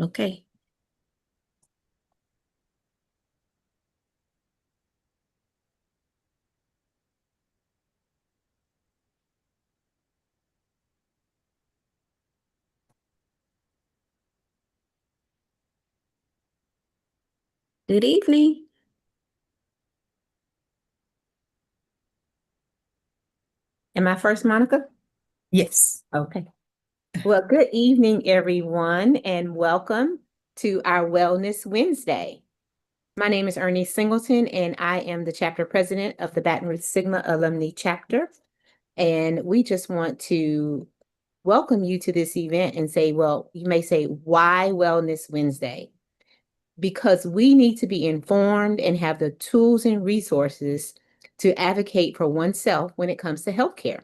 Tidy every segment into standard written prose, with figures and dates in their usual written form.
Okay. Good evening. Am I first, Monica? Yes. Okay. Well, good evening, everyone, and welcome to our Wellness Wednesday. My name is Ernie Singleton, and I am the chapter president of the Baton Rouge Sigma Alumni Chapter. And we just want to welcome you to this event and say, well, you may say, why Wellness Wednesday? Because we need to be informed and have the tools and resources to advocate for oneself when it comes to healthcare.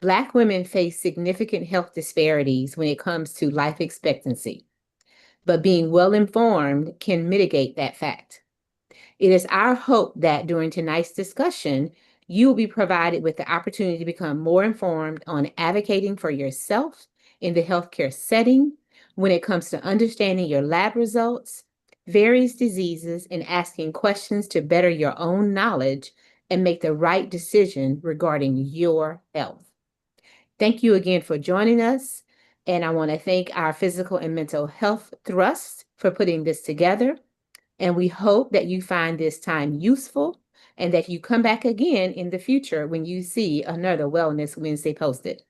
Black women face significant health disparities when it comes to life expectancy, but being well informed can mitigate that fact. It is our hope that during tonight's discussion, you will be provided with the opportunity to become more informed on advocating for yourself in the healthcare setting when it comes to understanding your lab results, various diseases, and asking questions to better your own knowledge and make the right decision regarding your health. Thank you again for joining us. And I want to thank our Physical and Mental Health Trust for putting this together. And we hope that you find this time useful and that you come back again in the future when you see another Wellness Wednesday posted.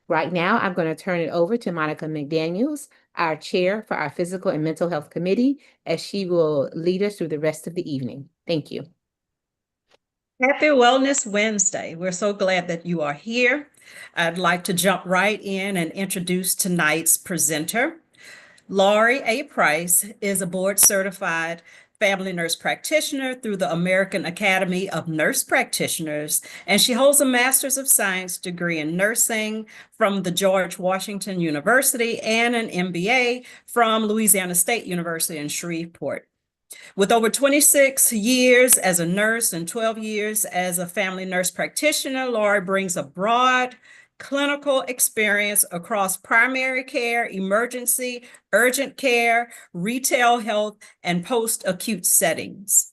Right now, I'm going to turn it over to Monica McDaniels, our chair for our Physical and Mental Health Committee, as she will lead us through the rest of the evening. Thank you. Happy Wellness Wednesday. We're so glad that you are here. I'd like to jump right in and introduce tonight's presenter. Laurie A. Price is a board certified family nurse practitioner through the American Academy of Nurse Practitioners, and she holds a Master's of Science degree in nursing from the George Washington University and an MBA from Louisiana State University in Shreveport. With over 26 years as a nurse and 12 years as a family nurse practitioner, Laurie brings a broad clinical experience across primary care, emergency, urgent care, retail health, and post-acute settings.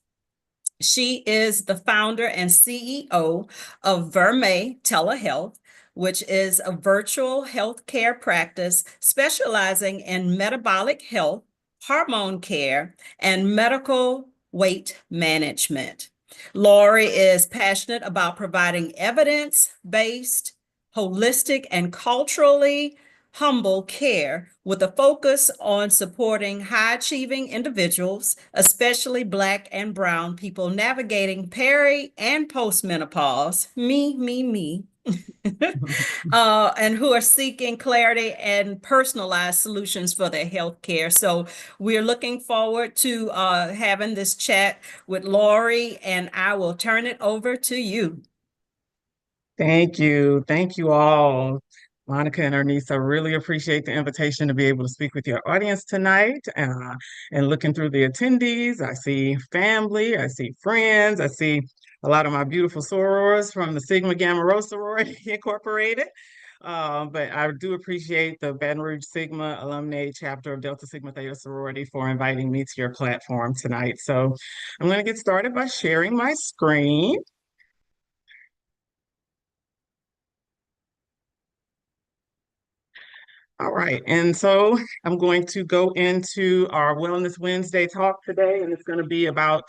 She is the founder and CEO of Verme Telehealth, which is a virtual healthcare practice specializing in metabolic health, hormone care, and medical weight management. Laurie is passionate about providing evidence-based, holistic, and culturally humble care with a focus on supporting high-achieving individuals, especially Black and Brown people navigating peri and postmenopause, me, and who are seeking clarity and personalized solutions for their health care. So we're looking forward to having this chat with Laurie, and I will turn it over to you. Thank you. Thank you all, Monica and Ernest. I really appreciate the invitation to be able to speak with your audience tonight. And looking through the attendees, I see family, I see friends, I see a lot of my beautiful sorors from the Sigma Gamma Rho Sorority Incorporated. But I do appreciate the Baton Rouge Sigma Alumni Chapter of Delta Sigma Theta Sorority for inviting me to your platform tonight. So I'm going to get started by sharing my screen. All right, and so I'm going to go into our Wellness Wednesday talk today, and it's going to be about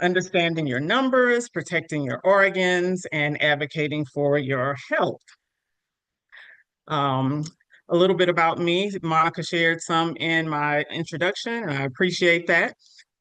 understanding your numbers, protecting your organs, and advocating for your health. Um, a little bit about me. Monica shared some in my introduction, and I appreciate that.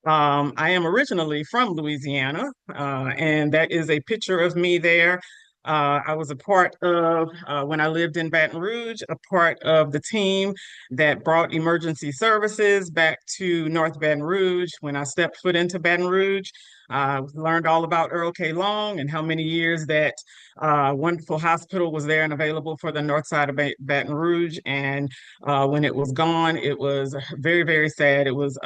I am originally from Louisiana, and that is a picture of me there. I was a part of, when I lived in Baton Rouge, a part of the team that brought emergency services back to North Baton Rouge. When I stepped foot into Baton Rouge, I learned all about Earl K. Long and how many years that wonderful hospital was there and available for the north side of Baton Rouge. And when it was gone, it was very, very sad. It was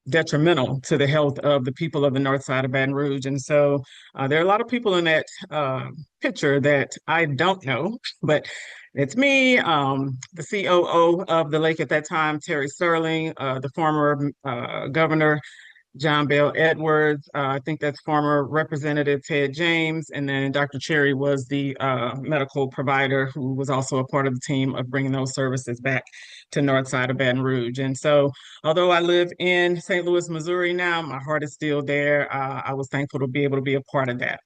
detrimental to the health of the people of the north side of Baton Rouge. And so there are a lot of people in that picture that I don't know, but it's me, the COO of the lake at that time, Terry Sterling, the former governor, John Bell Edwards. I think that's former Representative Ted James. And then Dr. Cherry was the medical provider who was also a part of the team of bringing those services back to north side of Baton Rouge. And so, although I live in St. Louis, Missouri now, my heart is still there. I was thankful to be able to be a part of that.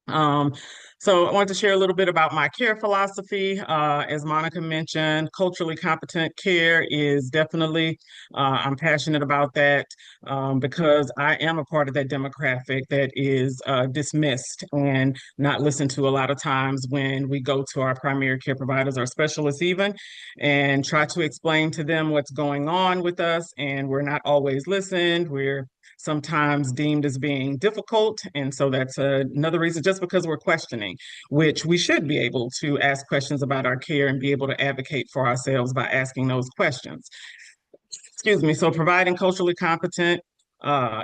Um, so I wanted to share a little bit about my care philosophy. As Monica mentioned, culturally competent care is definitely, I'm passionate about that because I am a part of that demographic that is dismissed and not listened to a lot of times when we go to our primary care providers or specialists even and try to explain to them what's going on with us. And we're not always listened. We're sometimes deemed as being difficult. And so that's another reason, just because we're questioning, which we should be able to ask questions about our care and be able to advocate for ourselves by asking those questions. Excuse me. So providing culturally competent,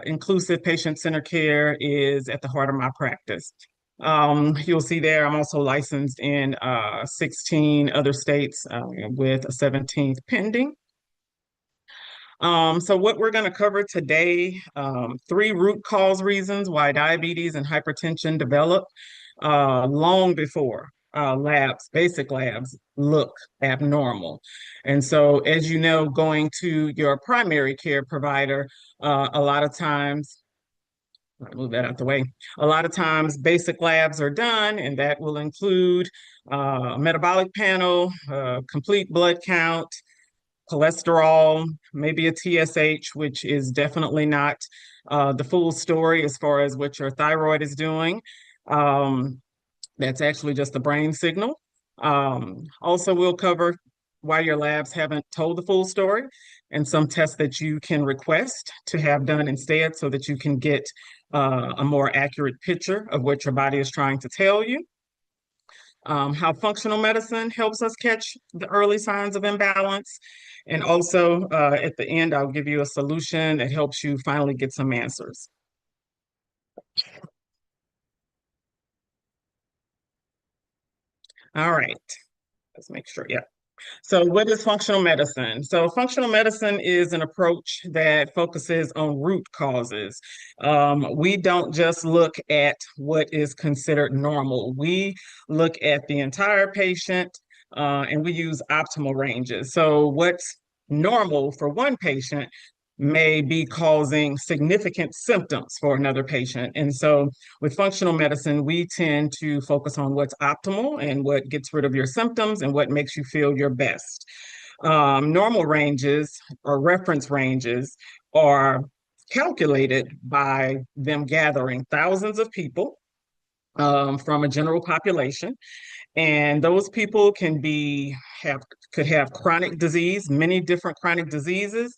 inclusive patient-centered care is at the heart of my practice. You'll see there, I'm also licensed in 16 other states with a 17th pending. So what we're going to cover today, 3 root cause reasons why diabetes and hypertension develop long before basic labs look abnormal. And so, as you know, going to your primary care provider, a lot of times, I'll move that out the way. A lot of times basic labs are done, and that will include a metabolic panel, complete blood count, cholesterol, maybe a TSH, which is definitely not the full story as far as what your thyroid is doing. That's actually just the brain signal. Also, we'll cover why your labs haven't told the full story and some tests that you can request to have done instead so that you can get a more accurate picture of what your body is trying to tell you. How functional medicine helps us catch the early signs of imbalance. And also at the end, I'll give you a solution that helps you finally get some answers. All right, let's make sure, yeah. So what is functional medicine? So functional medicine is an approach that focuses on root causes. We don't just look at what is considered normal. We look at the entire patient and we use optimal ranges. So what's normal for one patient may be causing significant symptoms for another patient. And so with functional medicine, we tend to focus on what's optimal and what gets rid of your symptoms and what makes you feel your best. Normal ranges or reference ranges are calculated by them gathering thousands of people from a general population. And those people could have chronic disease, many different chronic diseases.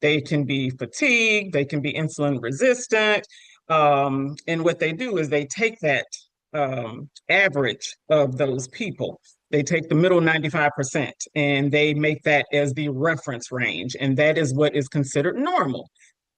They can be fatigued, they can be insulin resistant. And what they do is they take that average of those people. They take the middle 95% and they make that as the reference range. And that is what is considered normal.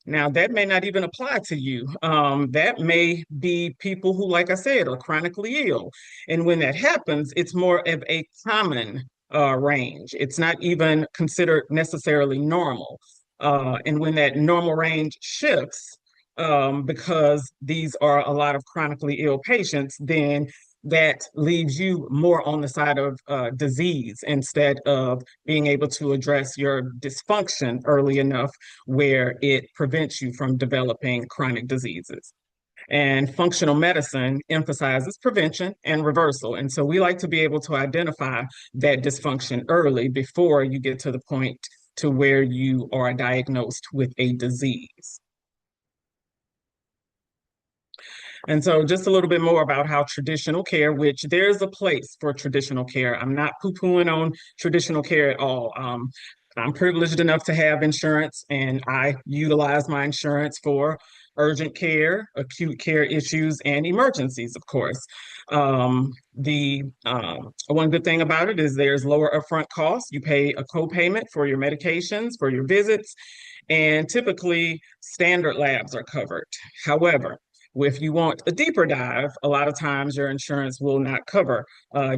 Now, that may not even apply to you. That may be people who, like I said, are chronically ill. And when that happens, it's more of a common range. It's not even considered necessarily normal. And when that normal range shifts, because these are a lot of chronically ill patients, then that leaves you more on the side of disease instead of being able to address your dysfunction early enough where it prevents you from developing chronic diseases. And functional medicine emphasizes prevention and reversal. And so we like to be able to identify that dysfunction early before you get to the point to where you are diagnosed with a disease. And so just a little bit more about how traditional care, which there's a place for traditional care. I'm not poo-pooing on traditional care at all. I'm privileged enough to have insurance and I utilize my insurance for urgent care, acute care issues, and emergencies, of course. One good thing about it is there's lower upfront costs. You pay a co-payment for your medications, for your visits, and typically standard labs are covered. However, if you want a deeper dive, a lot of times your insurance will not cover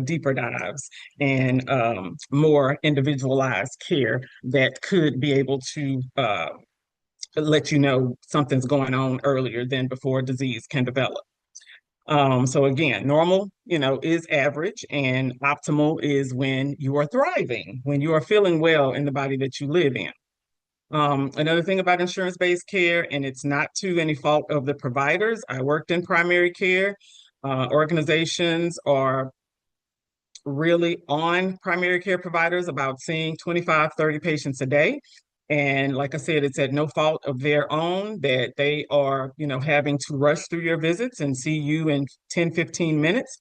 deeper dives and more individualized care that could be able to let you know something's going on earlier than before disease can develop. So again, normal, is average, and optimal is when you are thriving, when you are feeling well in the body that you live in. Another thing about insurance-based care, and it's not to any fault of the providers. I worked in primary care. Organizations are really on primary care providers about seeing 25, 30 patients a day. And like I said, it's at no fault of their own that they are, having to rush through your visits and see you in 10, 15 minutes.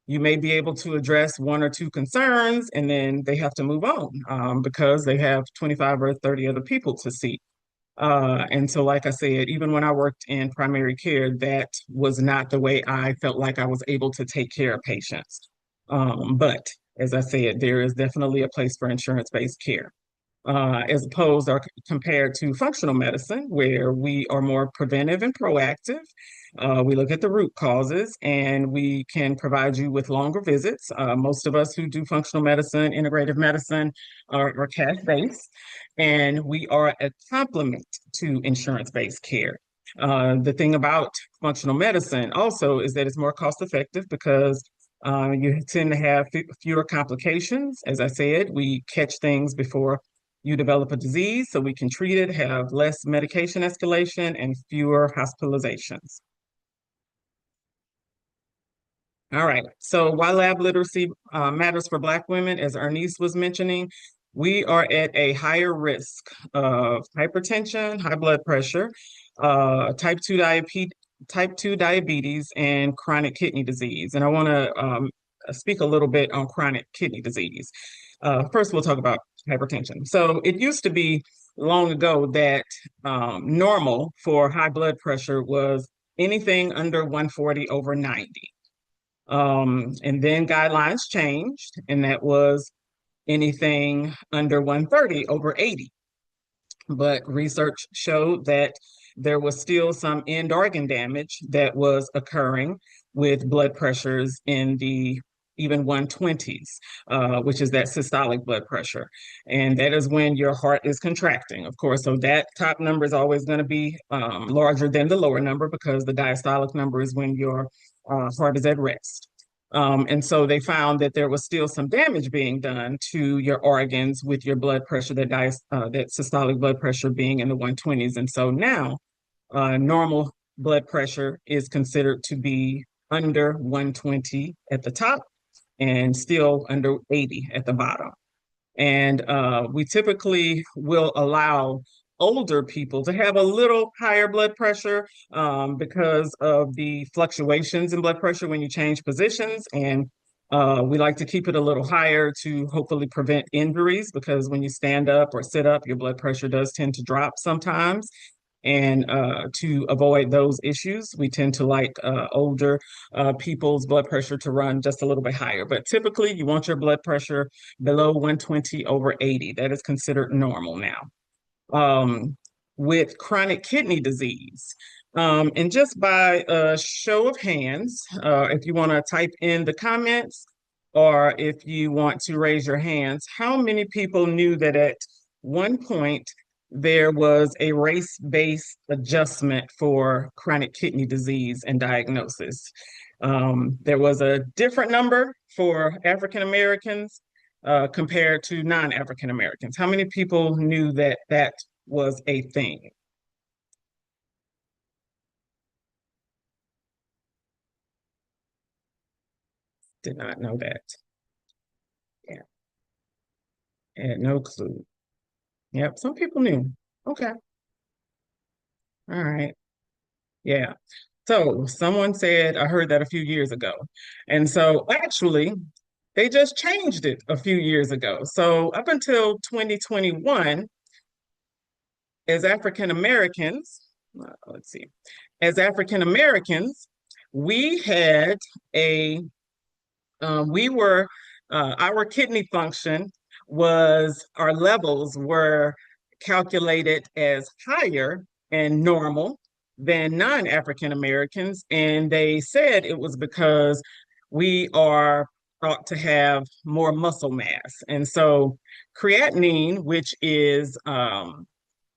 You may be able to address one or two concerns, and then they have to move on because they have 25 or 30 other people to see. And so, like I said, even when I worked in primary care, that was not the way I felt like I was able to take care of patients. But as I said, there is definitely a place for insurance-based care, as opposed or compared to functional medicine, where we are more preventive and proactive. We look at the root causes and we can provide you with longer visits. Most of us who do functional medicine, integrative medicine are cash-based, and we are a complement to insurance-based care. The thing about functional medicine also is that it's more cost-effective because you tend to have fewer complications. As I said, we catch things before you develop a disease, so we can treat it, have less medication escalation, and fewer hospitalizations. All right, so why lab literacy matters for Black women, as Ernest was mentioning, we are at a higher risk of hypertension, high blood pressure, type 2 diabetes, and chronic kidney disease. And I want to speak a little bit on chronic kidney disease. First, we'll talk about hypertension. So it used to be long ago that normal for high blood pressure was anything under 140 over 90. And then guidelines changed, and that was anything under 130 over 80. But research showed that there was still some end organ damage that was occurring with blood pressures in the even 120s, which is that systolic blood pressure. And that is when your heart is contracting, of course. So that top number is always going to be larger than the lower number, because the diastolic number is when your heart is at rest. And so they found that there was still some damage being done to your organs with your blood pressure, that systolic blood pressure being in the 120s. And so now normal blood pressure is considered to be under 120 at the top and still under 80 at the bottom. And we typically will allow older people to have a little higher blood pressure because of the fluctuations in blood pressure when you change positions. And we like to keep it a little higher to hopefully prevent injuries, because when you stand up or sit up, your blood pressure does tend to drop sometimes. And to avoid those issues, we tend to like older people's blood pressure to run just a little bit higher. But typically, you want your blood pressure below 120 over 80. That is considered normal now. With chronic kidney disease, and just by a show of hands, if you want to type in the comments or if you want to raise your hands, how many people knew that at one point there was a race-based adjustment for chronic kidney disease and diagnosis? There was a different number for African Americans compared to non-African Americans. How many people knew that that was a thing? Did not know that. Yeah, had no clue. Yep, some people knew. Okay. All right. Yeah. So someone said, I heard that a few years ago. And so actually, they just changed it a few years ago. So up until 2021, as African Americans, let's see, as African Americans, we had a, we were, our kidney function was, our levels were calculated as higher and normal than non-African Americans. And they said it was because we are thought to have more muscle mass. And so creatinine, which is an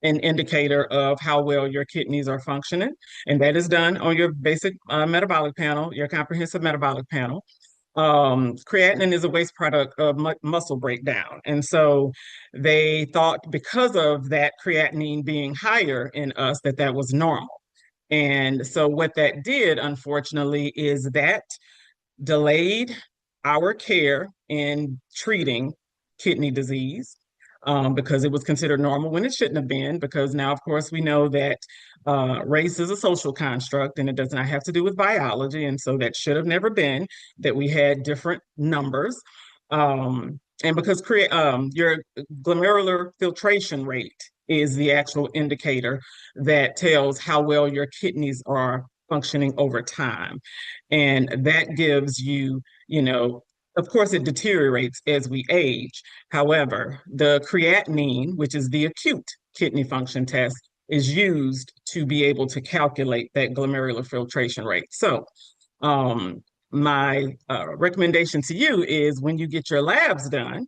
indicator of how well your kidneys are functioning, and that is done on your basic metabolic panel, your comprehensive metabolic panel. Creatinine is a waste product of muscle breakdown. And so they thought because of that creatinine being higher in us, that that was normal. And so what that did, unfortunately, is that delayed our care in treating kidney disease, because it was considered normal when it shouldn't have been, because now, of course, we know that race is a social construct and it does not have to do with biology. And so that should have never been that we had different numbers. And because your glomerular filtration rate is the actual indicator that tells how well your kidneys are functioning over time. And that gives you, of course, it deteriorates as we age. However, the creatinine, which is the acute kidney function test, is used to be able to calculate that glomerular filtration rate. So, my recommendation to you is when you get your labs done,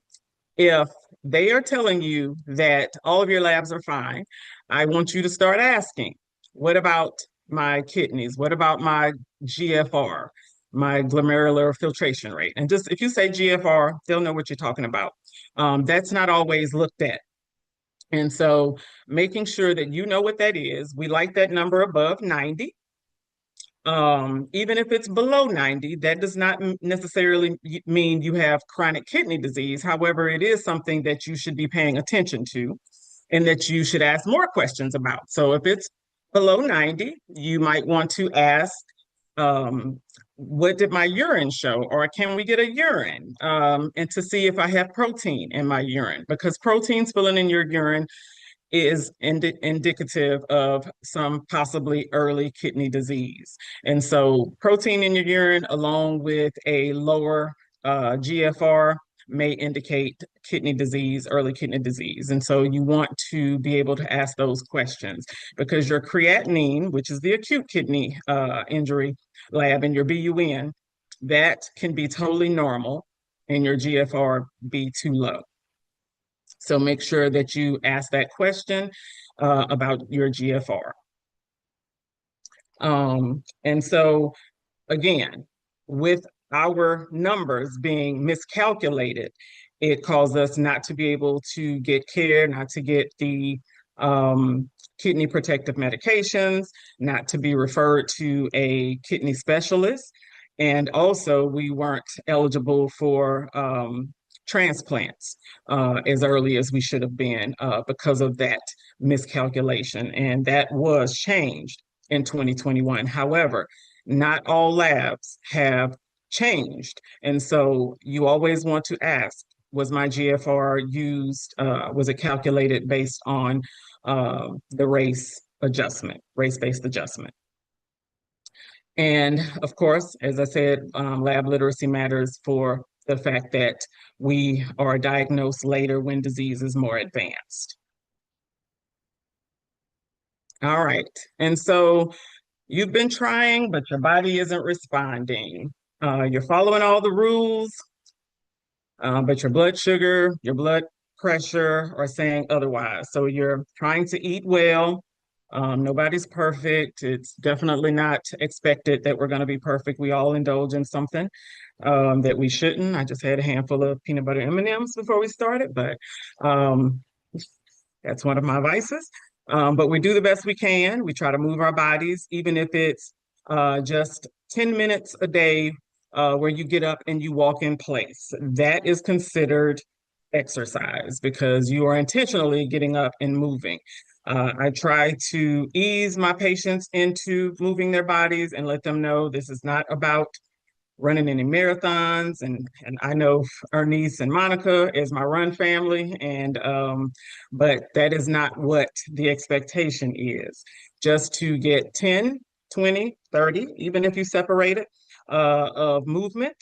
if they are telling you that all of your labs are fine, I want you to start asking, what about my kidneys? What about my GFR, my glomerular filtration rate? And just if you say GFR, they'll know what you're talking about. That's not always looked at. And so making sure that you know what that is, we like that number above 90. Even if it's below 90, that does not necessarily mean you have chronic kidney disease. However, it is something that you should be paying attention to and that you should ask more questions about. So if it's below 90, you might want to ask, what did my urine show? Or can we get a urine? And to see if I have protein in my urine, because protein spilling in your urine is indicative of some possibly early kidney disease. And so protein in your urine along with a lower GFR may indicate kidney disease, early kidney disease. And so you want to be able to ask those questions because your creatinine, which is the acute kidney injury lab, and your BUN, that can be totally normal and your GFR be too low. So make sure that you ask that question about your GFR. And so again, with our numbers being miscalculated, it caused us not to be able to get care, not to get the kidney protective medications, not to be referred to a kidney specialist. And also we weren't eligible for transplants as early as we should have been because of that miscalculation. And that was changed in 2021. However, not all labs have changed. And so you always want to ask, was my GFR used, was it calculated based on the race adjustment, race-based adjustment? And of course, as I said, lab literacy matters for the fact that we are diagnosed later when disease is more advanced. All right, and so you've been trying, but your body isn't responding. You're following all the rules, but your blood sugar, your blood pressure are saying otherwise. So you're trying to eat well. Nobody's perfect. It's definitely not expected that we're going to be perfect. We all indulge in something that we shouldn't. I just had a handful of peanut butter M&Ms before we started, but that's one of my vices. But we do the best we can. We try to move our bodies, even if it's just 10 minutes a day where you get up and you walk in place. That is considered exercise because you are intentionally getting up and moving. I try to ease my patients into moving their bodies and let them know this is not about running any marathons. And I know Ernest and Monica is my run family, and but that is not what the expectation is. Just to get 10, 20, 30, even if you separate it, of movement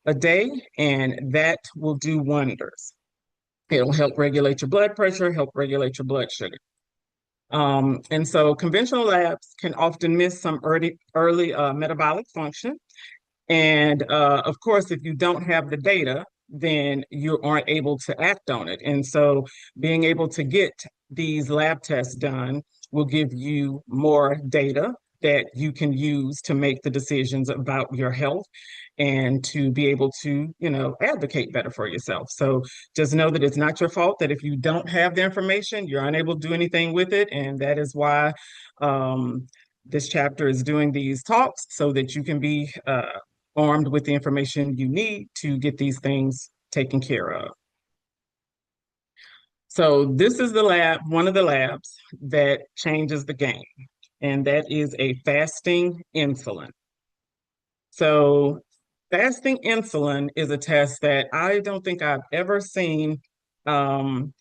a day, and that will do wonders. It'll help regulate your blood pressure, help regulate your blood sugar. And so conventional labs can often miss some early metabolic function. And of course, if you don't have the data, then you aren't able to act on it. And so being able to get these lab tests done will give you more data that you can use to make the decisions about your health and to be able to, advocate better for yourself. So just know that it's not your fault, that if you don't have the information, you're unable to do anything with it. And that is why this chapter is doing these talks so that you can be armed with the information you need to get these things taken care of. So this is the lab, one of the labs that changes the game, and that is a fasting insulin. So fasting insulin is a test that I don't think I've ever seen done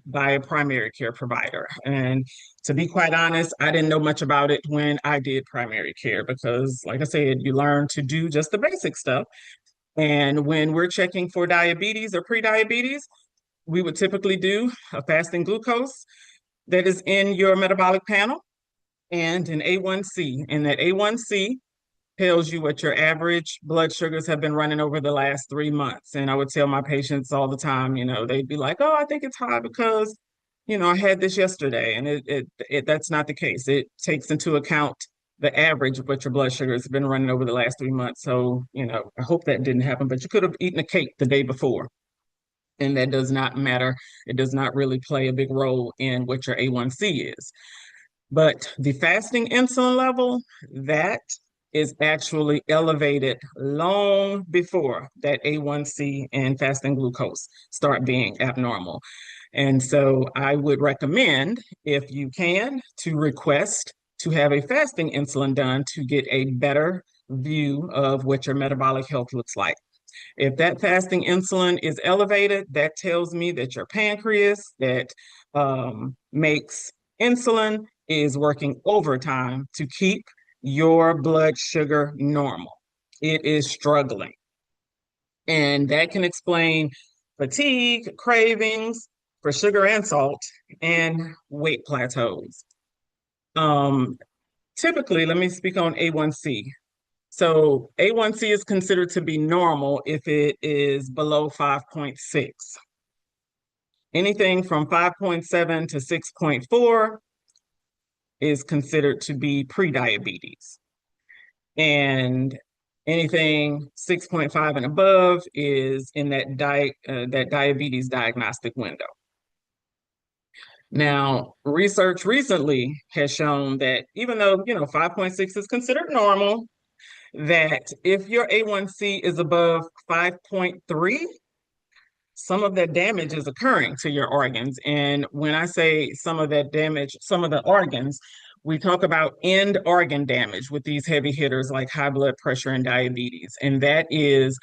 by a primary care provider. And to be quite honest, I didn't know much about it when I did primary care because, like I said, you learn to do just the basic stuff. And when we're checking for diabetes or pre-diabetes, we would typically do a fasting glucose that is in your metabolic panel and an A1C. And that A1C tells you what your average blood sugars have been running over the last 3 months. And I would tell my patients all the time, they'd be like, oh, I think it's high because, I had this yesterday. And that's not the case. It takes into account the average of what your blood sugar has been running over the last 3 months. So, I hope that didn't happen, but you could have eaten a cake the day before. And that does not matter. It does not really play a big role in what your A1C is. But the fasting insulin level, that is actually elevated long before that A1C and fasting glucose start being abnormal. And so I would recommend, if you can, to request to have a fasting insulin done to get a better view of what your metabolic health looks like. If that fasting insulin is elevated, that tells me that your pancreas that makes insulin is working overtime to keep your blood sugar normal. It is struggling. And that can explain fatigue, cravings for sugar and salt, and weight plateaus. Typically, let me speak on A1C. So A1C is considered to be normal if it is below 5.6. Anything from 5.7 to 6.4 is considered to be prediabetes. And anything 6.5 and above is in that diabetes diagnostic window. Now, research recently has shown that even though, 5.6 is considered normal, that if your A1C is above 5.3, some of that damage is occurring to your organs. And when I say some of that damage, some of the organs, we talk about end organ damage with these heavy hitters like high blood pressure and diabetes. And that is,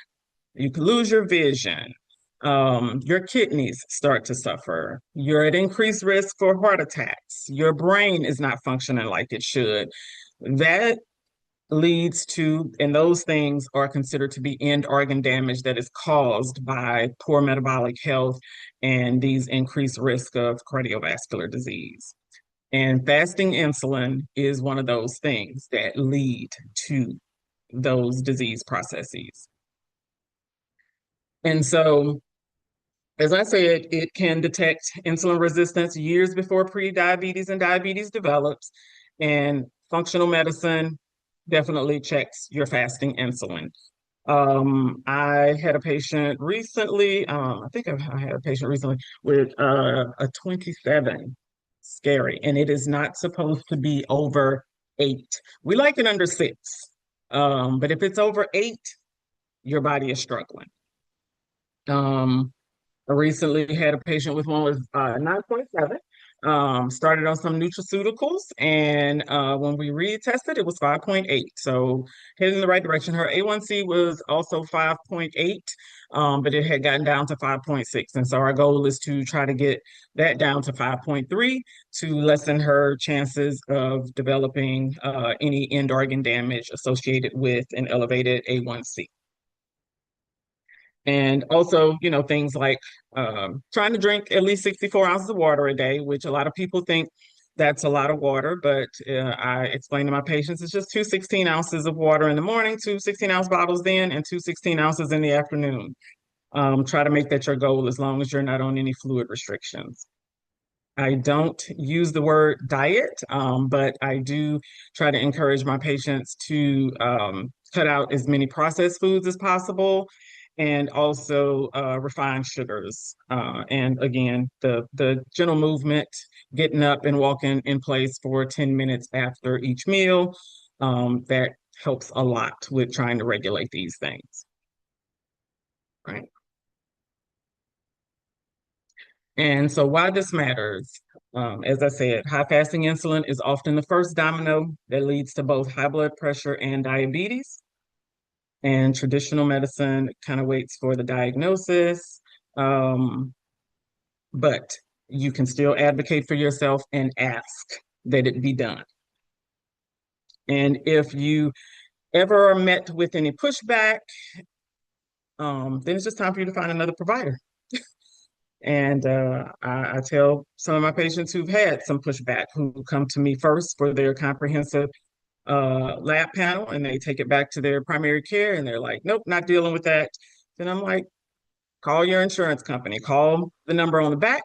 you can lose your vision, your kidneys start to suffer, you're at increased risk for heart attacks, your brain is not functioning like it should. That leads to, and those things are considered to be end organ damage that is caused by poor metabolic health and these increased risk of cardiovascular disease. And fasting insulin is one of those things that lead to those disease processes. And so, as I said, it can detect insulin resistance years before pre-diabetes and diabetes develops. And functional medicine definitely checks your fasting insulin. I had a patient recently, I think I had a patient recently with a 27, scary, and it is not supposed to be over 8. We like it under 6, but if it's over 8, your body is struggling. I recently had a patient with one with 9.7, started on some nutraceuticals, and when we retested, it was 5.8. So heading in the right direction. Her A1C was also 5.8, but it had gotten down to 5.6. And so our goal is to try to get that down to 5.3 to lessen her chances of developing any end organ damage associated with an elevated A1C. And also, things like trying to drink at least 64 ounces of water a day, which a lot of people think that's a lot of water, but I explain to my patients it's just two 16 ounces of water in the morning, two 16-ounce bottles then, and two 16 ounces in the afternoon. Try to make that your goal as long as you're not on any fluid restrictions. I don't use the word diet, but I do try to encourage my patients to cut out as many processed foods as possible and also refined sugars. And again, the gentle movement, getting up and walking in place for 10 minutes after each meal, that helps a lot with trying to regulate these things. Right. And so why this matters, as I said, high fasting insulin is often the first domino that leads to both high blood pressure and diabetes. And traditional medicine kind of waits for the diagnosis, but you can still advocate for yourself and ask that it be done. And if you ever are met with any pushback, then it's just time for you to find another provider. And I tell some of my patients who've had some pushback, who come to me first for their comprehensive lab panel, and they take it back to their primary care, and they're like, nope, not dealing with that. Then I'm like, call your insurance company, call the number on the back,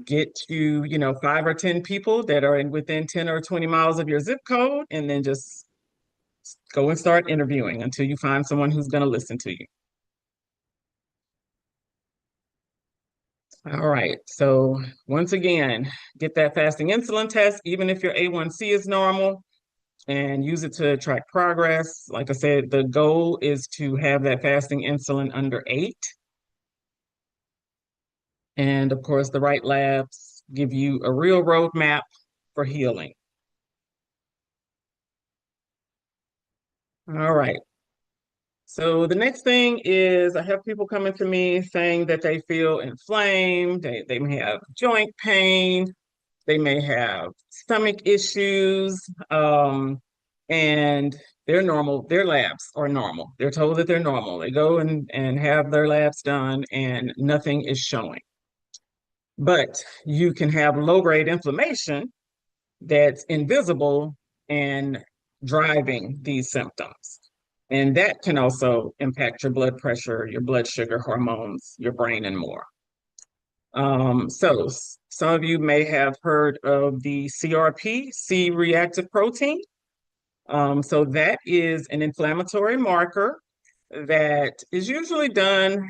get you, 5 or 10 people that are within 10 or 20 miles of your zip code, and then just go and start interviewing until you find someone who's going to listen to you. All right, so once again, get that fasting insulin test, even if your A1C is normal, and use it to track progress. Like I said, the goal is to have that fasting insulin under 8. And of course, the right labs give you a real roadmap for healing. All right. So the next thing is I have people coming to me saying that they feel inflamed, they may have joint pain, they may have stomach issues, and they're normal. Their labs are normal. They're told that they're normal. They go and have their labs done and nothing is showing. But you can have low-grade inflammation that's invisible and driving these symptoms. And that can also impact your blood pressure, your blood sugar hormones, your brain, and more. So some of you may have heard of the CRP, C-reactive protein. So that is an inflammatory marker that is usually done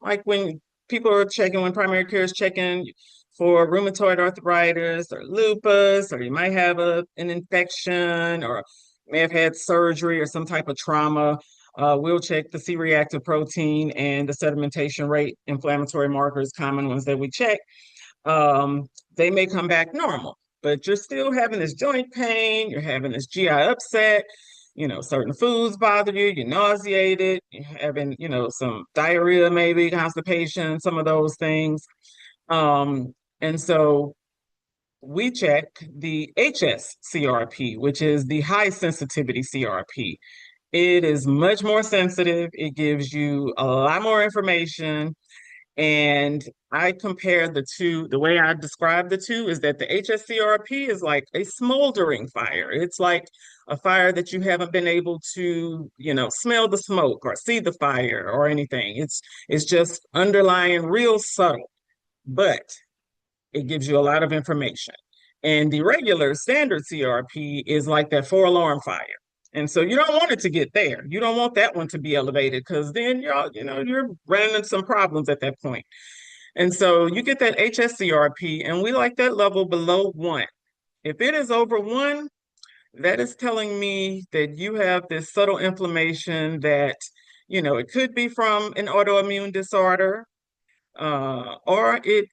like when people are checking, when primary care is checking for rheumatoid arthritis or lupus, or you might have an infection, or may have had surgery or some type of trauma. We'll check the C-reactive protein and the sedimentation rate, inflammatory markers, common ones that we check. They may come back normal, but you're still having this joint pain, you're having this GI upset, certain foods bother you, you're nauseated, you're having, some diarrhea, maybe constipation, some of those things. And so we check the HS-CRP, which is the high sensitivity CRP. It is much more sensitive. It gives you a lot more information. And I compare the two. The way I describe the two is that the HSCRP is like a smoldering fire. It's like a fire that you haven't been able to, smell the smoke or see the fire or anything. It's just underlying, real subtle, but it gives you a lot of information. And the regular standard CRP is like that 4-alarm fire. And so you don't want it to get there. You don't want that one to be elevated, because then you're running into some problems at that point. And so you get that HSCRP, and we like that level below 1. If it is over 1, that is telling me that you have this subtle inflammation that, it could be from an autoimmune disorder, or it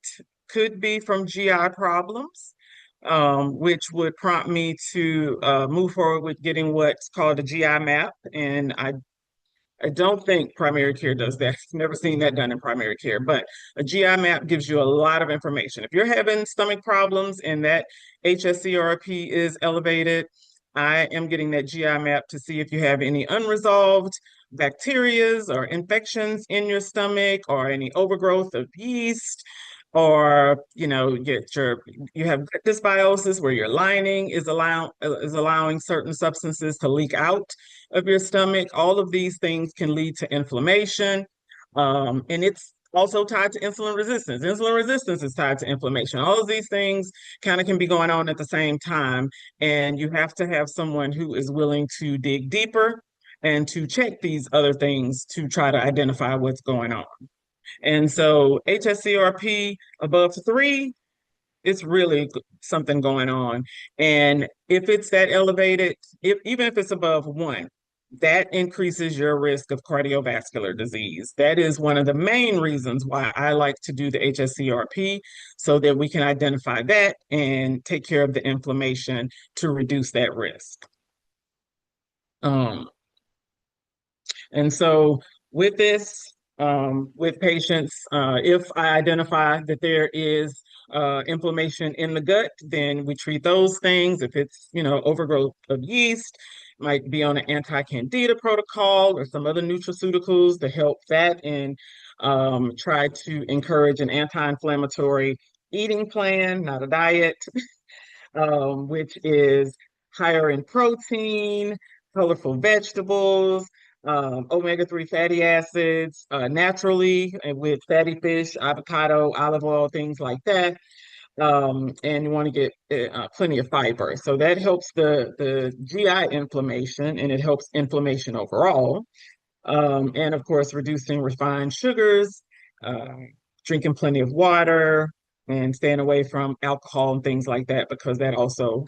could be from GI problems, which would prompt me to move forward with getting what's called a GI map. And I don't think primary care does that. I've never seen that done in primary care, but a GI map gives you a lot of information. If you're having stomach problems and that HSCRP is elevated, I am getting that GI map to see if you have any unresolved bacterias or infections in your stomach or any overgrowth of yeast, or you have dysbiosis where your lining is allowing certain substances to leak out of your stomach. All of these things can lead to inflammation, and it's also tied to insulin resistance. Insulin resistance is tied to inflammation. All of these things kind of can be going on at the same time, and you have to have someone who is willing to dig deeper and to check these other things to try to identify what's going on. And so HSCRP above 3, it's really something going on. And if it's that elevated, even if it's above 1, that increases your risk of cardiovascular disease. That is one of the main reasons why I like to do the HSCRP, so that we can identify that and take care of the inflammation to reduce that risk. And so with this, with patients, if I identify that there is inflammation in the gut, then we treat those things. If it's, overgrowth of yeast, might be on an anti-candida protocol or some other nutraceuticals to help that, and try to encourage an anti-inflammatory eating plan, not a diet, which is higher in protein, colorful vegetables, omega-3 fatty acids, naturally, with fatty fish, avocado, olive oil, things like that. And you want to get plenty of fiber. So that helps the GI inflammation, and it helps inflammation overall. And of course, reducing refined sugars, uh, drinking plenty of water, and staying away from alcohol and things like that, because that also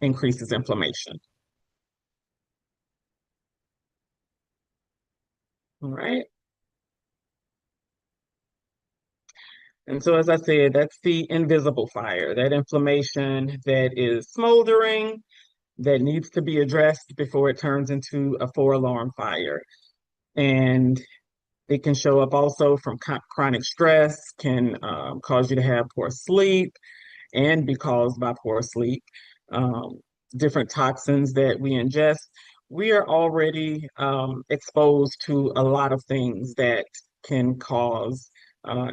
increases inflammation. All right. And so, as I said, that's the invisible fire, that inflammation that is smoldering, that needs to be addressed before it turns into a 4-alarm fire. And it can show up also from chronic stress, can cause you to have poor sleep and be caused by poor sleep. Um, Different toxins that we ingest. We are already exposed to a lot of things that can cause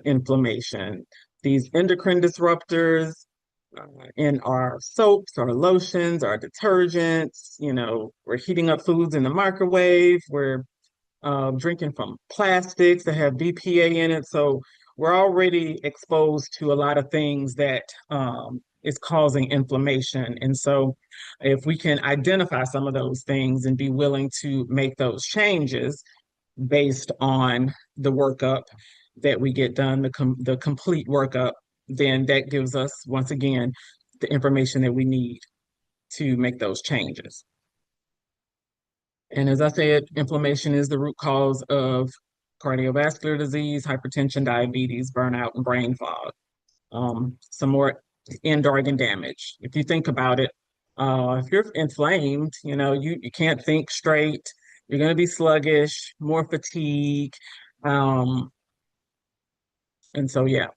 inflammation. These endocrine disruptors in our soaps, our lotions, our detergents, we're heating up foods in the microwave, we're drinking from plastics that have BPA in it. So we're already exposed to a lot of things that is causing inflammation. And so if we can identify some of those things and be willing to make those changes based on the workup that we get done, the complete workup, then that gives us, once again, the information that we need to make those changes. And as I said, inflammation is the root cause of cardiovascular disease, hypertension, diabetes, burnout, and brain fog. Some more end organ damage. If you think about it, if you're inflamed, you can't think straight. You're going to be sluggish, more fatigue. And so, yeah.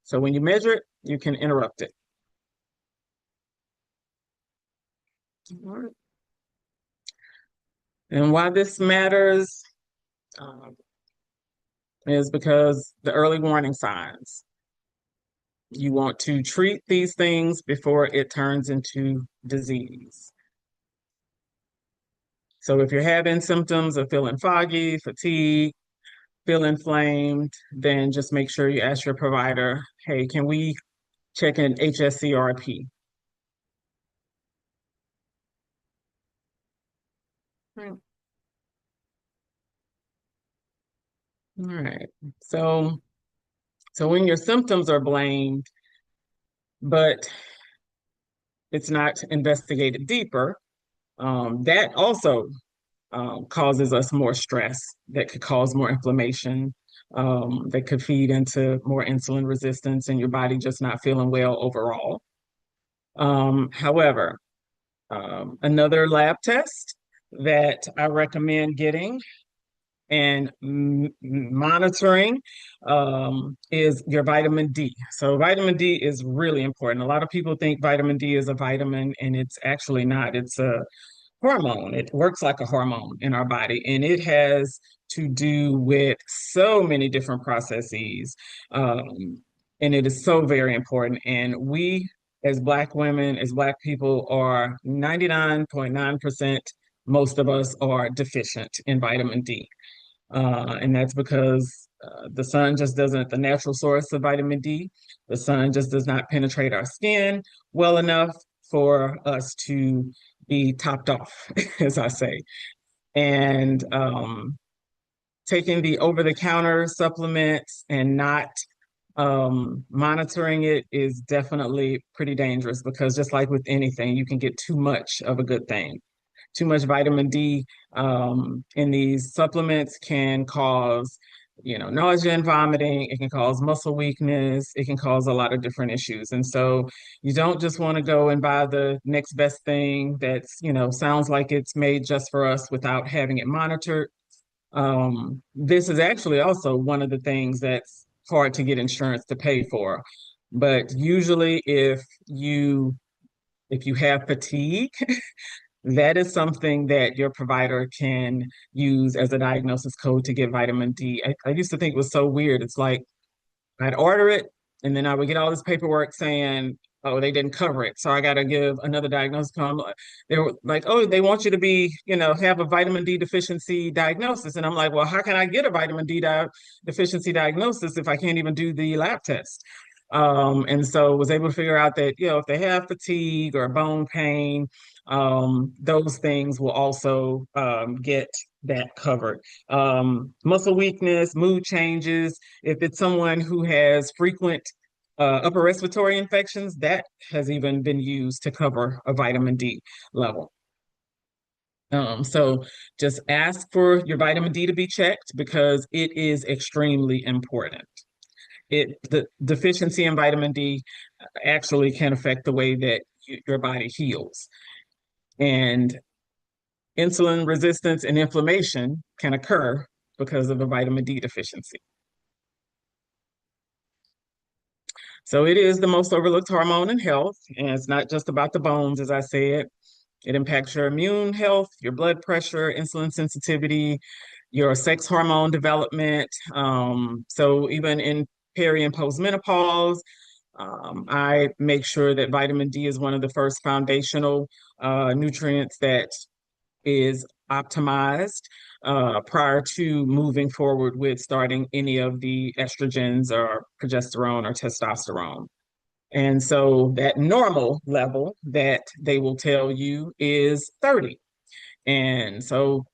So when you measure it, you can interrupt it. All right. And why this matters is because the early warning signs. You want to treat these things before it turns into disease. So if you're having symptoms of feeling foggy, fatigue, feel inflamed, then just make sure you ask your provider, hey, can we check an HSCRP? All right. So when your symptoms are blamed, but it's not investigated deeper, that also causes us more stress, that could cause more inflammation, that could feed into more insulin resistance and your body just not feeling well overall. However, another lab test that I recommend getting and monitoring is your vitamin D. So vitamin D is really important. A lot of people think vitamin D is a vitamin, and it's actually not. It's a hormone. It works like a hormone in our body, and it has to do with so many different processes. And it is so very important. And we, as Black women, as Black people, are 99.9%, most of us are deficient in vitamin D. And that's because the sun just doesn't, the natural source of vitamin D, the sun just does not penetrate our skin well enough for us to be topped off, as I say. And taking the over-the-counter supplements and not monitoring it is definitely pretty dangerous, because just like with anything, you can get too much of a good thing. Too much vitamin D in these supplements can cause, nausea and vomiting. It can cause muscle weakness. It can cause a lot of different issues. And so you don't just want to go and buy the next best thing that's, sounds like it's made just for us without having it monitored. This is actually also one of the things that's hard to get insurance to pay for. But usually if you have fatigue, that is something that your provider can use as a diagnosis code to get vitamin D. I used to think it was so weird. It's like I'd order it, and then I would get all this paperwork saying, oh, they didn't cover it. So I got to give another diagnosis code. They were like, oh, they want you to be, have a vitamin D deficiency diagnosis. And I'm like, well, how can I get a vitamin D deficiency diagnosis if I can't even do the lab test? And so was able to figure out that, if they have fatigue or bone pain, those things will also get that covered. Muscle weakness, mood changes. If it's someone who has frequent upper respiratory infections, that has even been used to cover a vitamin D level. So just ask for your vitamin D to be checked, because it is extremely important. The deficiency in vitamin D actually can affect the way that your body heals. And insulin resistance and inflammation can occur because of a vitamin D deficiency. So it is the most overlooked hormone in health, and it's not just about the bones, as I said. It impacts your immune health, your blood pressure, insulin sensitivity, your sex hormone development. So even in peri and postmenopause, I make sure that vitamin D is one of the first foundational nutrients that is optimized prior to moving forward with starting any of the estrogens or progesterone or testosterone. And so that normal level that they will tell you is 30. And so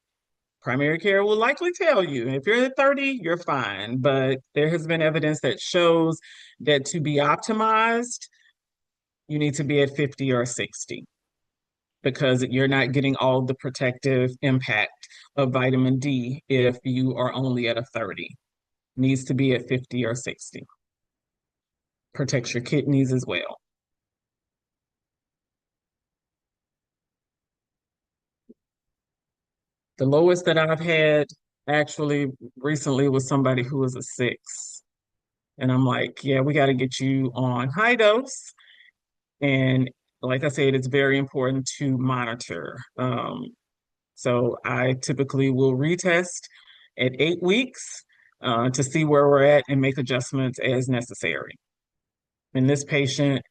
primary care will likely tell you if you're at 30, you're fine. But there has been evidence that shows that to be optimized, you need to be at 50 or 60, because you're not getting all the protective impact of vitamin D if you are only at a 30. Needs to be at 50 or 60. Protects your kidneys as well. The lowest that I've had actually recently was somebody who was a 6. And I'm like, yeah, we got to get you on high dose. And like I said, it's very important to monitor. So I typically will retest at 8 weeks to see where we're at and make adjustments as necessary. And this patient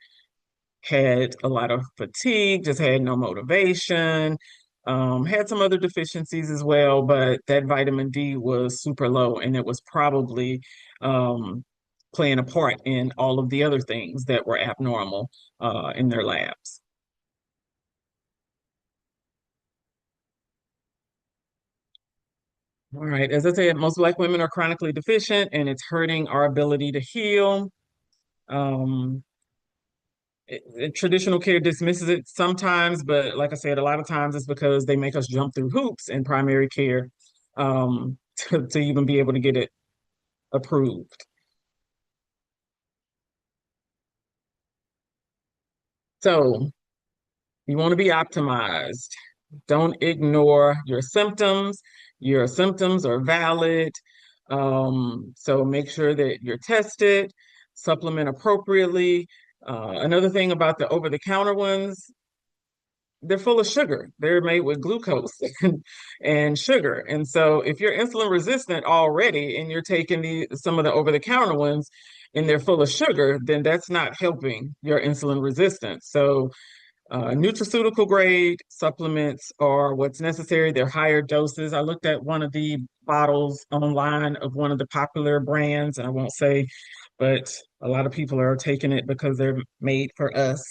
had a lot of fatigue, just had no motivation, had some other deficiencies as well, but that vitamin D was super low, and it was probably playing a part in all of the other things that were abnormal in their labs. All right, as I said, most Black women are chronically deficient, and it's hurting our ability to heal. Um, Traditional care dismisses it sometimes, but like I said, a lot of times it's because they make us jump through hoops in primary care to even be able to get it approved. So you want to be optimized. Don't ignore your symptoms. Your symptoms are valid. So make sure that you're tested, supplement appropriately. Another thing about the over-the-counter ones, they're full of sugar. They're made with glucose and sugar. And so if you're insulin resistant already and you're taking some of the over-the-counter ones and they're full of sugar, then that's not helping your insulin resistance. So nutraceutical grade supplements are what's necessary. They're higher doses. I looked at one of the bottles online of one of the popular brands, and I won't say, but a lot of people are taking it because they're made for us.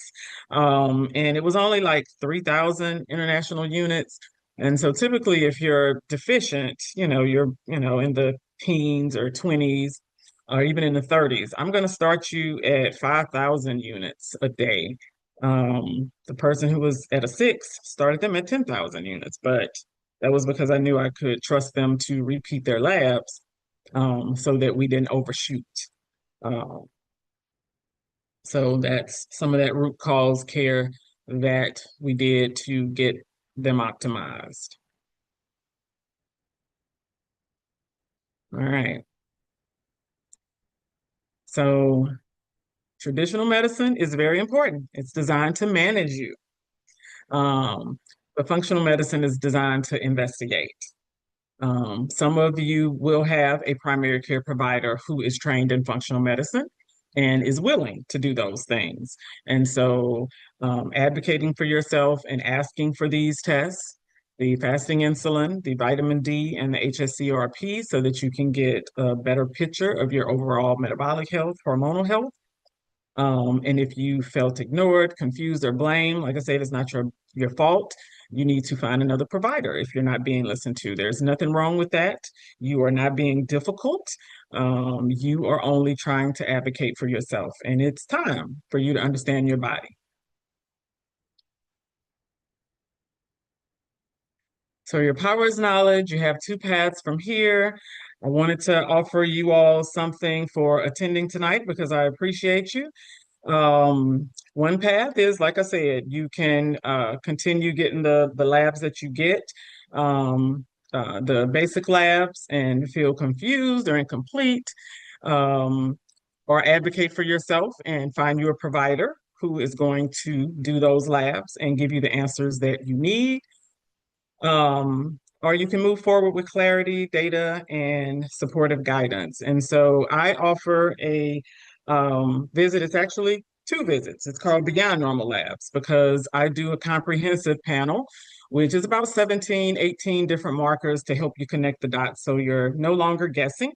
And it was only like 3,000 international units. And so typically if you're deficient, you're, in the teens or 20s, or even in the 30s, I'm going to start you at 5,000 units a day. The person who was at a 6 started them at 10,000 units, but that was because I knew I could trust them to repeat their labs, so that we didn't overshoot. Um, so that's some of that root cause care that we did to get them optimized. All right. So traditional medicine is very important. It's designed to manage you. But functional medicine is designed to investigate. Some of you will have a primary care provider who is trained in functional medicine and is willing to do those things. And so advocating for yourself and asking for these tests, the fasting insulin, the vitamin D, and the HSCRP, so that you can get a better picture of your overall metabolic health, hormonal health. And if you felt ignored, confused, or blamed, like I said, it's not your fault. You need to find another provider if you're not being listened to. There's nothing wrong with that. You are not being difficult. You are only trying to advocate for yourself, and it's time for you to understand your body. So your power is knowledge. You have two paths from here. I wanted to offer you all something for attending tonight because I appreciate you. One path is, like I said, you can continue getting the labs that you get, the basic labs, and feel confused or incomplete, or advocate for yourself and find you a provider who is going to do those labs and give you the answers that you need. Or you can move forward with clarity, data, and supportive guidance. And so I offer a visit. It's actually two visits. It's called Beyond Normal Labs because I do a comprehensive panel, which is about 17, 18 different markers to help you connect the dots so you're no longer guessing.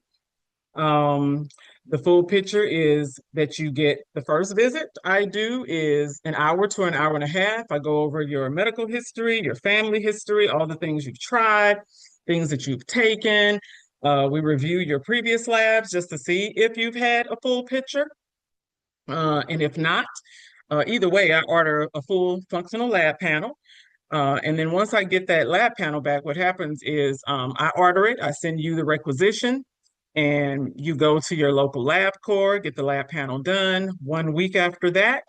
The full picture is that you get the first visit I do is an hour to an hour and a half. I go over your medical history, your family history, all the things you've tried, things that you've taken. We review your previous labs just to see if you've had a full picture. And if not, either way, I order a full functional lab panel. And then once I get that lab panel back, what happens is I order it, I send you the requisition, and you go to your local LabCorp, get the lab panel done. 1 week after that,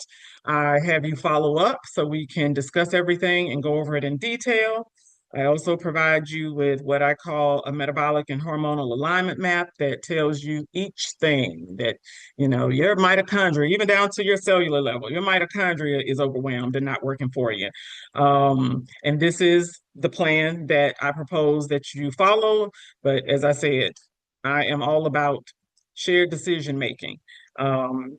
I have you follow up so we can discuss everything and go over it in detail. I also provide you with what I call a metabolic and hormonal alignment map that tells you each thing that, your mitochondria, even down to your cellular level, your mitochondria is overwhelmed and not working for you. And this is the plan that I propose that you follow. But as I said, I am all about shared decision making.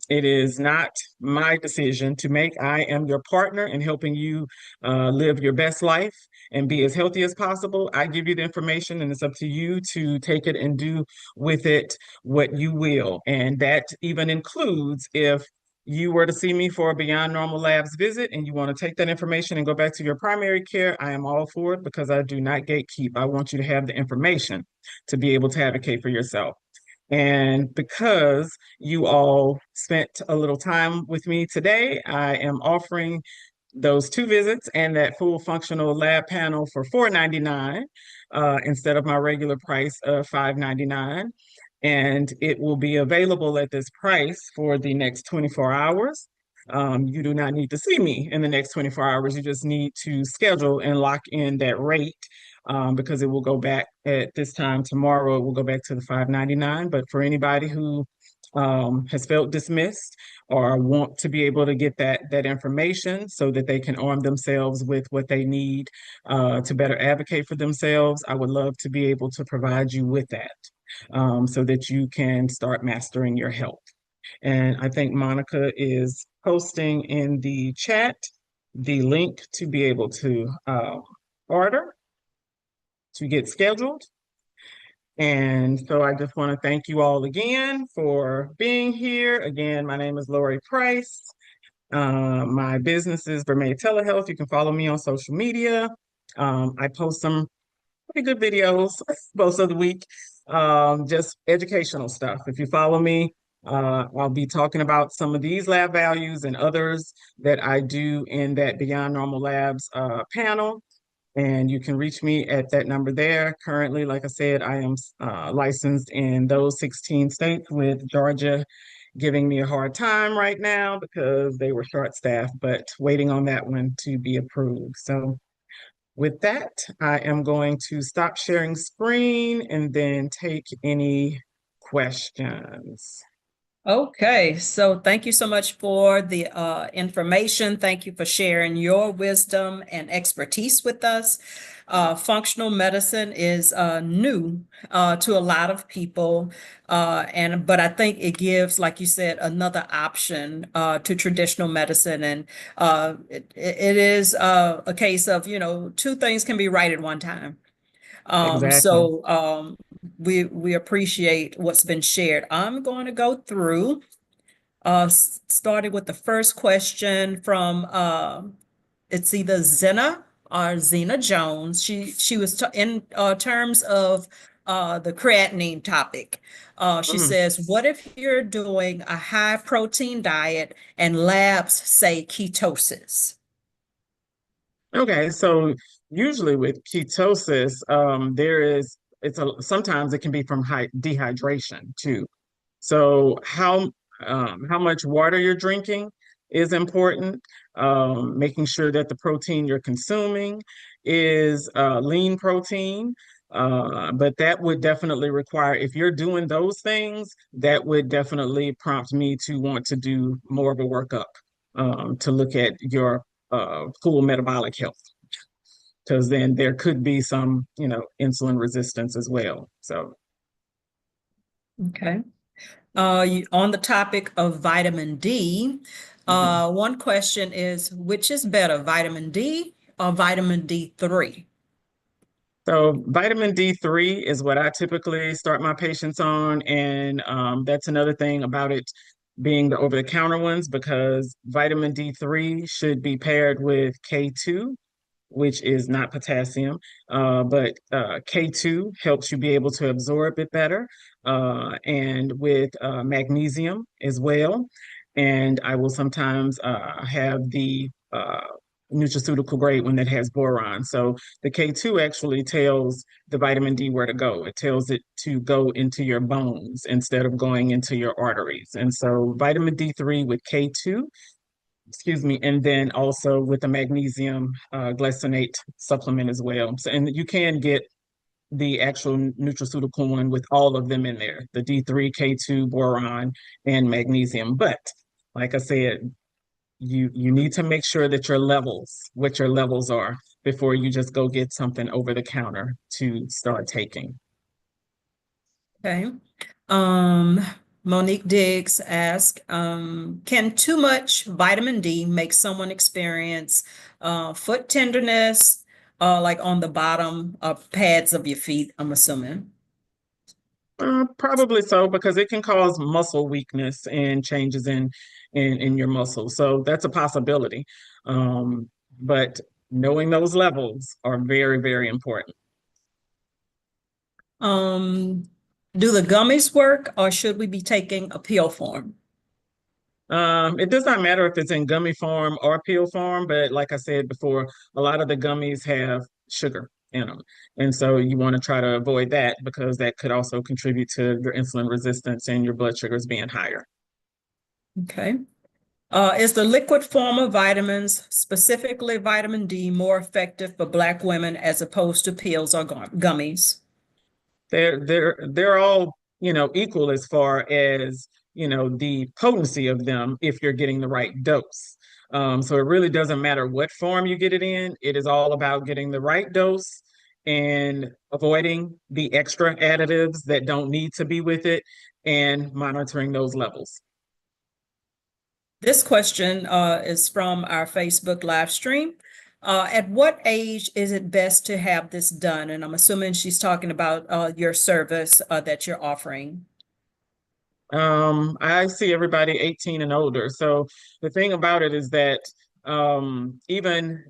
It is not my decision to make. I am your partner in helping you live your best life and be as healthy as possible. I give you the information, and it's up to you to take it and do with it what you will. And that even includes if you were to see me for a Beyond Normal Labs visit and you want to take that information and go back to your primary care, I am all for it because I do not gatekeep. I want you to have the information to be able to advocate for yourself. And because you all spent a little time with me today, I am offering those two visits and that full functional lab panel for $4.99 instead of my regular price of $5.99. And it will be available at this price for the next 24 hours. You do not need to see me in the next 24 hours. You just need to schedule and lock in that rate because it will go back at this time tomorrow. It will go back to the $5.99. But for anybody who has felt dismissed or want to be able to get that information so that they can arm themselves with what they need to better advocate for themselves, I would love to be able to provide you with that so that you can start mastering your health. And I think Monica is posting in the chat the link to be able to order, to get scheduled. And so I just want to thank you all again for being here. Again, my name is Lori Price. My business is Vermeer Telehealth. You can follow me on social media. I post some pretty good videos most of the week, just educational stuff. If you follow me, I'll be talking about some of these lab values and others that I do in that Beyond Normal Labs panel. And you can reach me at that number there. Currently, like I said, I am licensed in those 16 states, with Georgia giving me a hard time right now because they were short-staffed, but waiting on that one to be approved. So with that, I am going to stop sharing screen and then take any questions. Okay, so thank you so much for the information. Thank you for sharing your wisdom and expertise with us. Functional medicine is new to a lot of people, but I think it gives, like you said, another option to traditional medicine, and it is a case of, two things can be right at one time. Exactly. We appreciate what's been shared. I'm going to go through, starting with the first question from it's either Zena or Zena Jones. She was in terms of the creatinine topic. She Mhm. says, "What if you're doing a high protein diet and labs say ketosis?" Okay, so usually with ketosis, sometimes it can be from dehydration too. So how much water you're drinking is important. Making sure that the protein you're consuming is lean protein. But that would definitely require, if you're doing those things, that would definitely prompt me to want to do more of a workup to look at your full metabolic health, because then there could be some, insulin resistance as well. So, Okay. On the topic of vitamin D, mhm. one question is, which is better, vitamin D or vitamin D3? So vitamin D3 is what I typically start my patients on, and that's another thing about it being the over-the-counter ones, because vitamin D3 should be paired with K2, which is not potassium, but K2 helps you be able to absorb it better, and with magnesium as well. And I will sometimes have the nutraceutical grade one that has boron. So the K2 actually tells the vitamin D where to go. It tells it to go into your bones instead of going into your arteries. And so vitamin D3 with K2, excuse me, and then also with the magnesium glycinate supplement as well. So, and you can get the actual nutraceutical one with all of them in there, the D3, K2, boron, and magnesium. But like I said, you need to make sure that what your levels are, before you just go get something over the counter to start taking. Okay. Um, Monique Diggs asked, can too much vitamin D make someone experience foot tenderness, like on the bottom of pads of your feet, I'm assuming? Probably so, because it can cause muscle weakness and changes in your muscles. So that's a possibility. But knowing those levels are very, very important. Um, do the gummies work, or should we be taking a pill form? It does not matter if it's in gummy form or pill form, but like I said before, a lot of the gummies have sugar in them. And so you want to try to avoid that, because that could also contribute to your insulin resistance and your blood sugars being higher. Okay. Is the liquid form of vitamins, specifically vitamin D, more effective for Black women as opposed to pills or gummies? They're all equal as far as, the potency of them if you're getting the right dose. So it really doesn't matter what form you get it in. It is all about getting the right dose and avoiding the extra additives that don't need to be with it and monitoring those levels. This question is from our Facebook live stream. At what age is it best to have this done? And I'm assuming she's talking about your service that you're offering. I see everybody 18 and older. So the thing about it is that even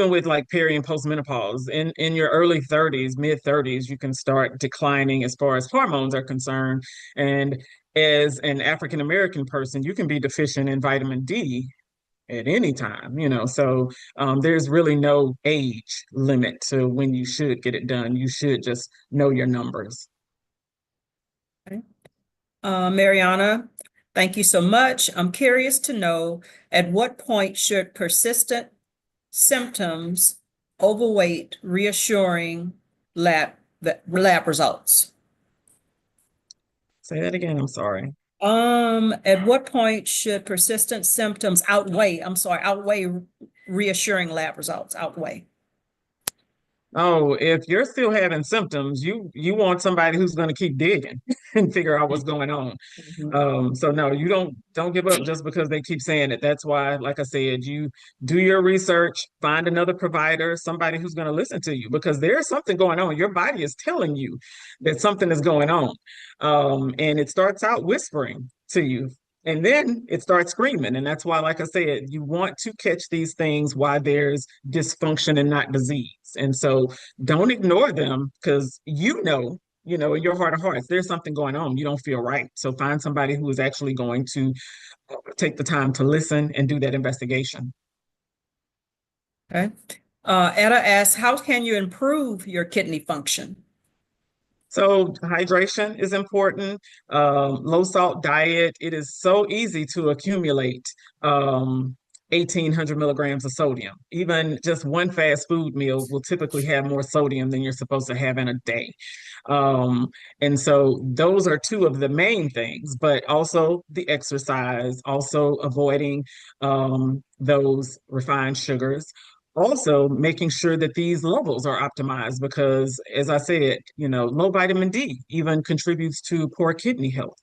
with like peri and postmenopause, in your early 30s, mid 30s, you can start declining as far as hormones are concerned. And as an African American person, you can be deficient in vitamin D at any time. So there's really no age limit to when you should get it done. You should just know your numbers. Okay. Mariana, thank you so much. I'm curious to know, at what point should persistent symptoms, overweight, reassuring lab results? Say that again, I'm sorry. At what point should persistent symptoms outweigh reassuring lab results, outweigh? Oh, if you're still having symptoms, you want somebody who's going to keep digging and figure out what's going on. So no, you don't give up just because they keep saying it. That's why, like I said, you do your research, find another provider, somebody who's going to listen to you, because there's something going on. Your body is telling you that something is going on. And it starts out whispering to you. And then it starts screaming. And that's why, like I said, you want to catch these things while there's dysfunction and not disease. And so don't ignore them, because in your heart of hearts, there's something going on. You don't feel right. So find somebody who is actually going to take the time to listen and do that investigation. Okay. Etta asks, how can you improve your kidney function? So hydration is important. Low salt diet. It is so easy to accumulate 1,800 milligrams of sodium. Even just one fast food meal will typically have more sodium than you're supposed to have in a day. And so those are two of the main things, but also the exercise, also avoiding those refined sugars, also making sure that these levels are optimized, because as I said, low vitamin D even contributes to poor kidney health.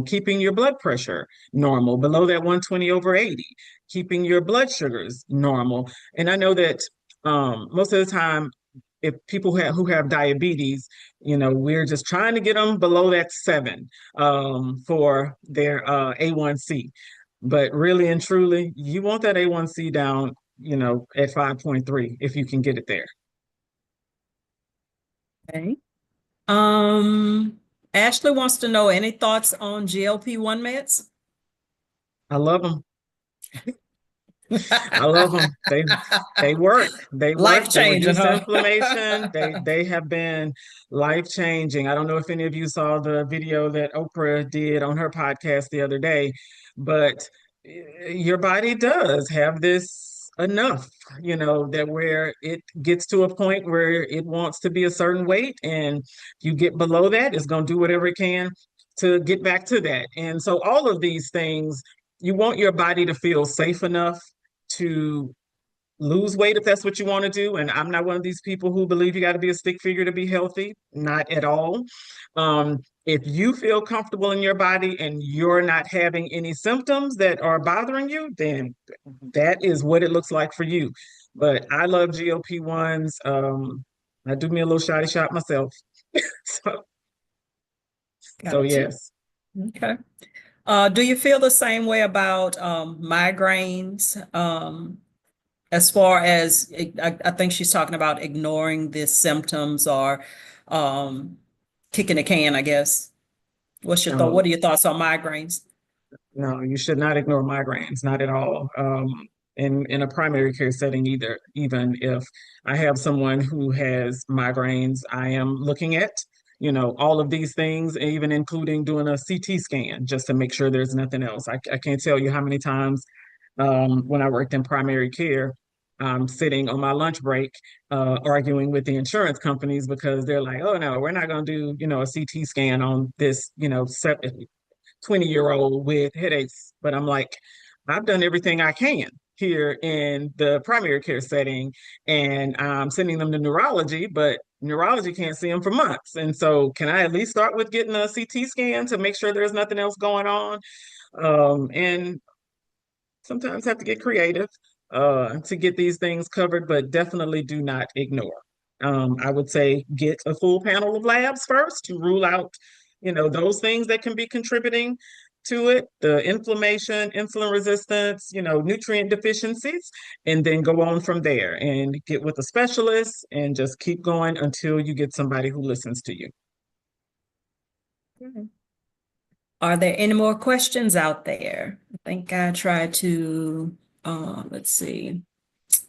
Keeping your blood pressure normal, below that 120/80, keeping your blood sugars normal. And I know that most of the time, if people who have diabetes, we're just trying to get them below that 7 for their A1C. But really and truly, you want that A1C down, at 5.3 if you can get it there. Okay. Ashley wants to know, any thoughts on GLP-1 meds? I love them. I love them. They work. They work. They Life-changing, reduce huh? inflammation. They have been life-changing. I don't know if any of you saw the video that Oprah did on her podcast the other day, but your body does have this enough, that where it gets to a point where it wants to be a certain weight, and you get below that, it's going to do whatever it can to get back to that. And so all of these things, you want your body to feel safe enough to lose weight if that's what you want to do. And I'm not one of these people who believe you got to be a stick figure to be healthy. Not at all. If you feel comfortable in your body and you're not having any symptoms that are bothering you, then that is what it looks like for you. But I love GLP-1s. I do me a little shoddy shot myself. so, Gotcha. Yes. Okay. Do you feel the same way about migraines? As far as, I think she's talking about ignoring the symptoms or kicking the can, I guess. What's your thought? What are your thoughts on migraines? No, you should not ignore migraines, not at all. In a primary care setting either, even if I have someone who has migraines, I am looking at, all of these things, even including doing a CT scan just to make sure there's nothing else. I can't tell you how many times when I worked in primary care, I'm sitting on my lunch break arguing with the insurance companies because they're like, oh no, we're not going to do, a CT scan on this, 20-year-old with headaches. But I'm like, I've done everything I can here in the primary care setting, and I'm sending them to neurology, but neurology can't see them for months. And so, can I at least start with getting a CT scan to make sure there's nothing else going on? And sometimes have to get creative to get these things covered, but definitely do not ignore. I would say get a full panel of labs first to rule out, those things that can be contributing to it, the inflammation, insulin resistance, nutrient deficiencies, and then go on from there and get with a specialist and just keep going until you get somebody who listens to you. Are there any more questions out there? I think I tried to, let's see.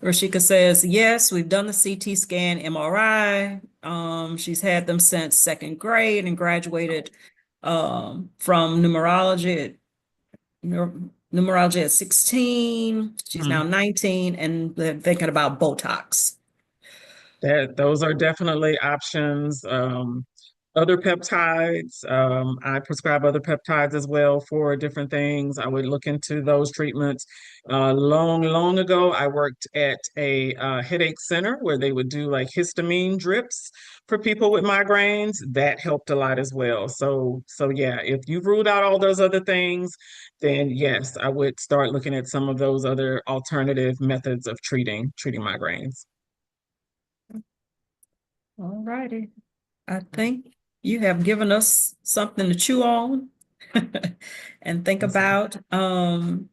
Rashika says, yes, we've done the CT scan, MRI. She's had them since second grade and graduated from numerology at 16. She's now 19 and they're thinking about Botox. Those are definitely options. Other peptides, I prescribe other peptides as well for different things. I would look into those treatments. Long ago, I worked at a headache center where they would do like histamine drips for people with migraines. That helped a lot as well. So yeah, if you've ruled out all those other things, then yes, I would start looking at some of those other alternative methods of treating migraines. All righty. I think you have given us something to chew on and think about. And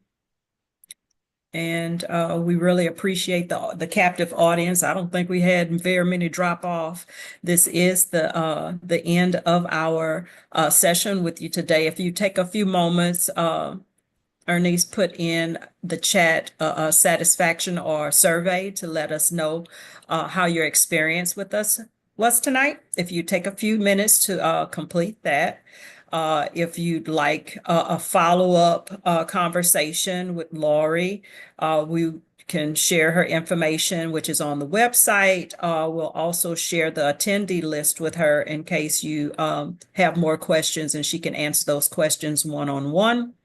we really appreciate the captive audience. I don't think we had very many drop off. This is the end of our session with you today. If you take a few moments, Ernice put in the chat a satisfaction or survey to let us know how your experience with us was tonight. If you take a few minutes to complete that, if you'd like a follow-up conversation with Lori, we can share her information, which is on the website. We'll also share the attendee list with her in case you have more questions and she can answer those questions one-on-one.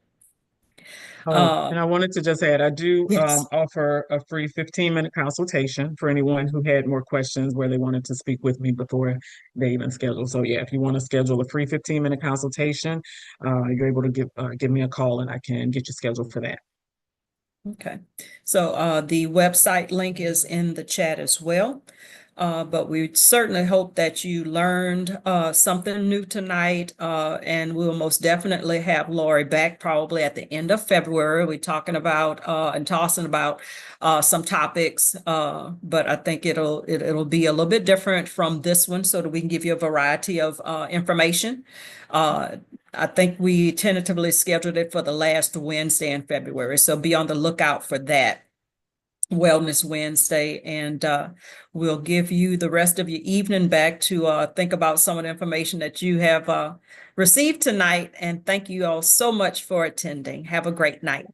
And I wanted to just add, I do Yes. offer a free 15-minute consultation for anyone who had more questions where they wanted to speak with me before they even schedule. So yeah, if you want to schedule a free 15-minute consultation, you're able to give me a call and I can get you scheduled for that. Okay, so the website link is in the chat as well. But we certainly hope that you learned something new tonight, and we'll most definitely have Lori back probably at the end of February. We're talking about and tossing about some topics, but I think it'll be a little bit different from this one so that we can give you a variety of information. I think we tentatively scheduled it for the last Wednesday in February, so be on the lookout for that. Wellness Wednesday, and we'll give you the rest of your evening back to think about some of the information that you have received tonight. And thank you all so much for attending. Have a great night.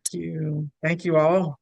Thank you all.